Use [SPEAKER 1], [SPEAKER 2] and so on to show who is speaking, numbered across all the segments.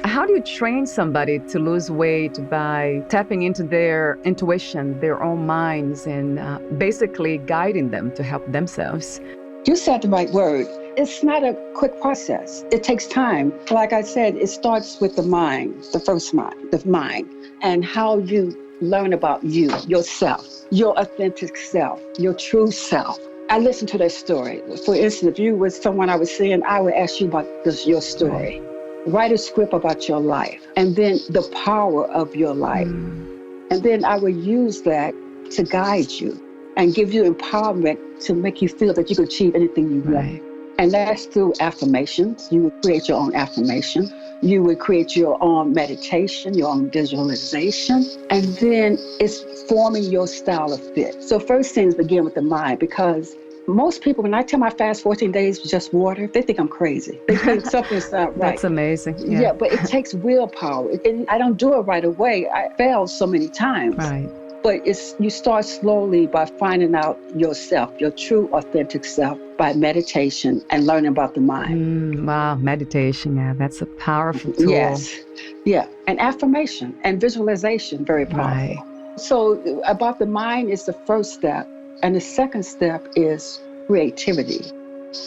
[SPEAKER 1] How do you train somebody to lose weight by tapping into their intuition, their own minds, and basically guiding them to help themselves?
[SPEAKER 2] You said the right word. It's not a quick process. It takes time. Like I said, it starts with the mind, the first mind, the mind, and how you learn about you, yourself, your authentic self, your true self. I listened to their story. For instance, if you was someone I was seeing, I would ask you about your story.
[SPEAKER 1] Right.
[SPEAKER 2] Write a script about your life, and then the power of your life. And then I would use that to guide you and give you empowerment to make you feel that you can achieve anything you want. And that's through affirmations. You would create your own affirmation. You would create your own meditation, your own visualization. And then it's forming your style of fit. So first things begin with the mind, because most people, when I tell my fast 14 days with just water, they think I'm crazy. They think something's not right.
[SPEAKER 1] That's amazing.
[SPEAKER 2] Yeah, but it takes willpower. And I don't do it right away. I failed so many times.
[SPEAKER 1] Right.
[SPEAKER 2] But you start slowly by finding out yourself, your true, authentic self, by meditation and learning about the mind.
[SPEAKER 1] Wow, meditation, yeah, that's a powerful tool.
[SPEAKER 2] Yes, yeah, and affirmation and visualization, very powerful.
[SPEAKER 1] Right.
[SPEAKER 2] So about the mind is the first step, and the second step is creativity.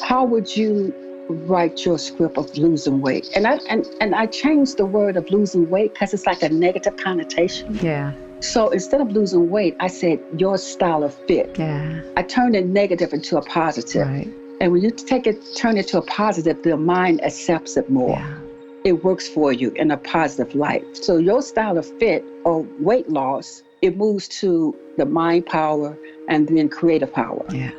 [SPEAKER 2] How would you write your script of losing weight? And I changed the word of losing weight because it's like a negative connotation.
[SPEAKER 1] Yeah.
[SPEAKER 2] So instead of losing weight, I said your style of fit.
[SPEAKER 1] Yeah.
[SPEAKER 2] I turned the negative into a positive.
[SPEAKER 1] Right.
[SPEAKER 2] And when you turn it to a positive, the mind accepts it more.
[SPEAKER 1] Yeah.
[SPEAKER 2] It works for you in a positive light. So your style of fit or weight loss, it moves to the mind power and then creative power.
[SPEAKER 1] Yeah.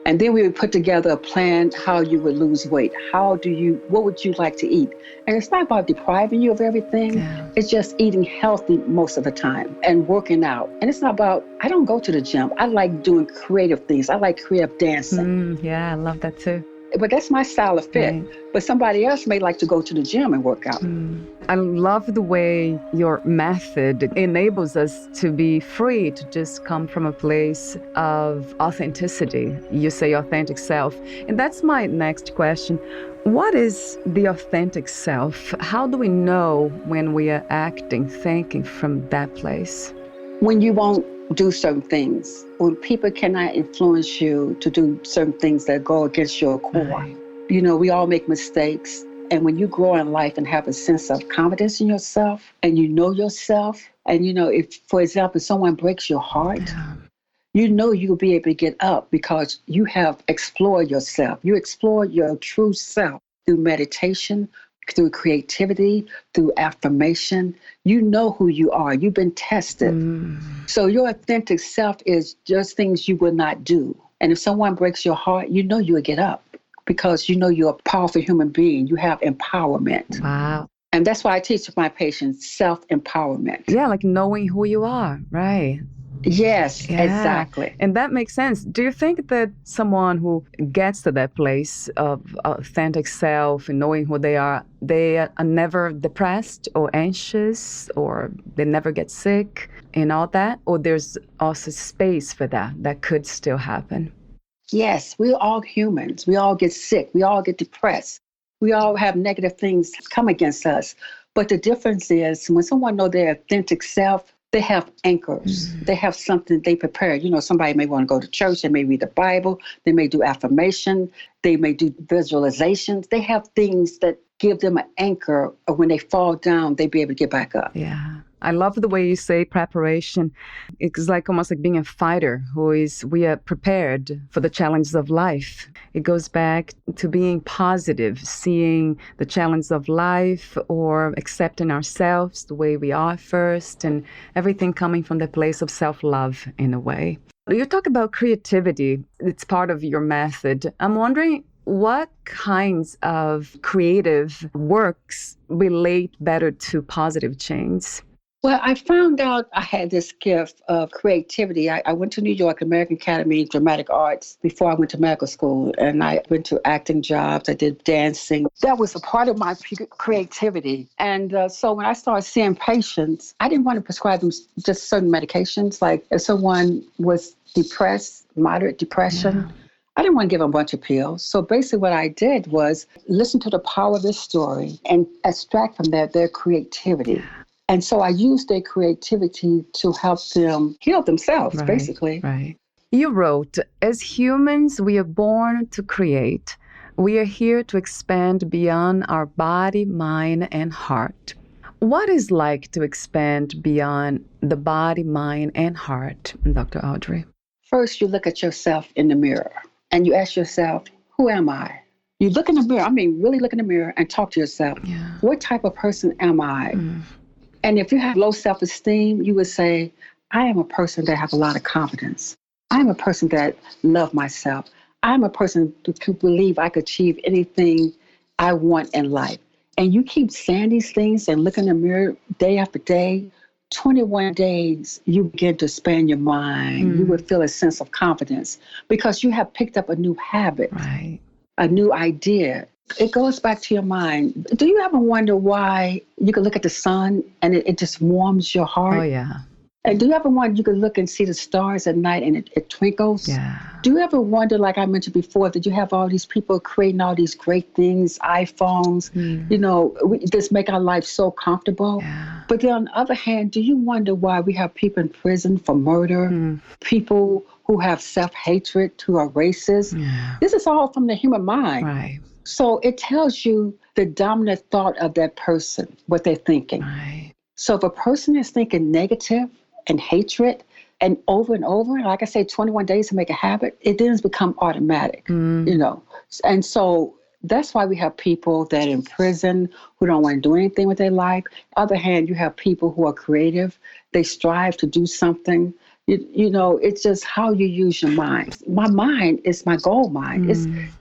[SPEAKER 2] And then we would put together a plan how you would lose weight. What would you like to eat? And it's not about depriving you of everything.
[SPEAKER 1] Yeah.
[SPEAKER 2] It's just eating healthy most of the time and working out. And it's not about, I don't go to the gym. I like doing creative things. I like creative dancing.
[SPEAKER 1] Yeah, I love that too.
[SPEAKER 2] But that's my style of fit.
[SPEAKER 1] Right.
[SPEAKER 2] But somebody else may like to go to the gym and work out.
[SPEAKER 1] I love the way your method enables us to be free to just come from a place of authenticity. You say authentic self. And that's my next question. What is the authentic self? How do we know when we are acting, thinking from that place?
[SPEAKER 2] When you won't do certain things, when people cannot influence you to do certain things that go against your core.
[SPEAKER 1] Right.
[SPEAKER 2] You know, we all make mistakes. And when you grow in life and have a sense of confidence in yourself and you know yourself, and you know, if, for example, someone breaks your heart, you know you'll be able to get up because you have explored yourself. You explore your true self through meditation, through creativity, through affirmation. You know who you are. You've been tested. So your authentic self is just things you will not do. And if someone breaks your heart, you know you'll get up because you know you're a powerful human being. You have empowerment.
[SPEAKER 1] Wow.
[SPEAKER 2] And that's why I teach my patients self-empowerment.
[SPEAKER 1] Yeah, like knowing who you are, right?
[SPEAKER 2] Yes,
[SPEAKER 1] Yeah.
[SPEAKER 2] exactly.
[SPEAKER 1] And that makes sense. Do you think that someone who gets to that place of authentic self and knowing who they are never depressed or anxious, or they never get sick and all that? Or there's also space for that could still happen?
[SPEAKER 2] Yes, we're all humans. We all get sick. We all get depressed. We all have negative things come against us. But the difference is when someone knows their authentic self, they have anchors. They have something they prepare. You know, somebody may want to go to church. They may read the Bible. They may do affirmation. They may do visualizations. They have things that give them an anchor. Or when they fall down, they be able to get back up.
[SPEAKER 1] Yeah. I love the way you say preparation. It's like almost like being a fighter we are prepared for the challenges of life. It goes back to being positive, seeing the challenges of life or accepting ourselves the way we are first, and everything coming from the place of self-love in a way. You talk about creativity. It's part of your method. I'm wondering, what kinds of creative works relate better to positive change?
[SPEAKER 2] Well, I found out I had this gift of creativity. I went to New York, American Academy of Dramatic Arts, before I went to medical school. And I went to acting jobs. I did dancing. That was a part of my creativity. And so when I started seeing patients, I didn't want to prescribe them just certain medications. Like if someone was depressed, moderate depression, I didn't want to give them a bunch of pills. So basically what I did was listen to the power of this story and extract from that their creativity. And so I used their creativity to help them heal themselves, basically.
[SPEAKER 1] Right. You wrote, as humans, we are born to create. We are here to expand beyond our body, mind, and heart. What is like to expand beyond the body, mind, and heart, Dr. Audrey?
[SPEAKER 2] First, you look at yourself in the mirror and you ask yourself, who am I? You look in the mirror, really look in the mirror and talk to yourself. What type of person am I? And if you have low self-esteem, you would say, I am a person that have a lot of confidence. I'm a person that love myself. I'm a person who believe I could achieve anything I want in life. And you keep saying these things and look in the mirror day after day, 21 days, you begin to expand your mind. You will feel a sense of confidence because you have picked up a new habit, a new idea. It goes back to your mind. Do you ever wonder why you can look at the sun and it just warms your heart?
[SPEAKER 1] Oh, yeah.
[SPEAKER 2] And do you ever wonder, you can look and see the stars at night and it twinkles?
[SPEAKER 1] Yeah.
[SPEAKER 2] Do you ever wonder, like I mentioned before, that you have all these people creating all these great things, iPhones, we just make our life so comfortable.
[SPEAKER 1] Yeah.
[SPEAKER 2] But then on the other hand, do you wonder why we have people in prison for murder, people who have self-hatred, who are racist?
[SPEAKER 1] Yeah.
[SPEAKER 2] This is all from the human mind.
[SPEAKER 1] Right.
[SPEAKER 2] So it tells you the dominant thought of that person, what they're thinking.
[SPEAKER 1] Right.
[SPEAKER 2] So if a person is thinking negative and hatred and over, like I say, 21 days to make a habit, it then become automatic, And so that's why we have people that are in prison who don't want to do anything with their life. On the other hand, you have people who are creative. They strive to do something. It's just how you use your mind. My mind is my gold mind.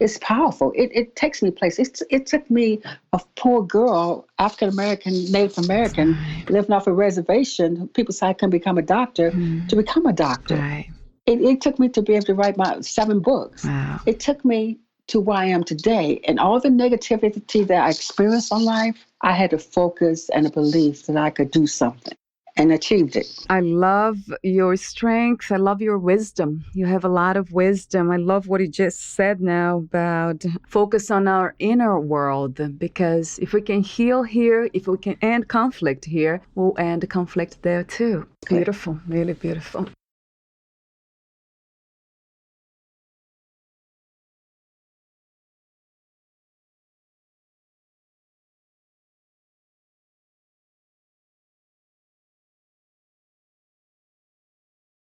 [SPEAKER 2] It's powerful. It takes me places. It took me, a poor girl, African-American, Native American, living off a reservation. People say I couldn't become a doctor, to become a doctor.
[SPEAKER 1] Right.
[SPEAKER 2] It took me to be able to write my 7 books.
[SPEAKER 1] Wow.
[SPEAKER 2] It took me to where I am today. And all the negativity that I experienced in life, I had a focus and a belief that I could do something. And achieved it.
[SPEAKER 1] I love your strength. I love your wisdom. You have a lot of wisdom. I love what you just said now about focus on our inner world, because if we can heal here, if we can end conflict here, we'll end conflict there too. Beautiful, really beautiful.